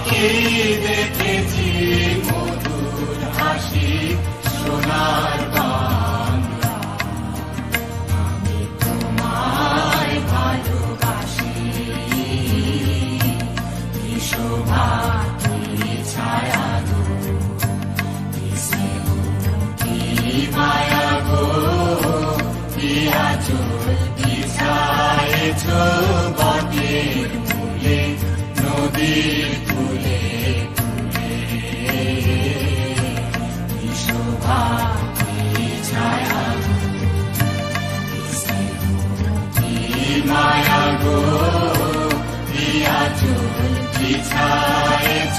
কি দেখেছি মধুর হাসি সোনার বাংলা, আমি তোমায় ভালোবাসি। কি শোভা কি ছায়া গো, কি স্নেহ কি মায়া গো, কি আঁচল বিছায়েছ বটের মূলে নদীর কূলে কূলে। কি শোভা কি ছায়া গো, কি স্নেহ কি মায়া গো, কি আঁচল বিছায়েছ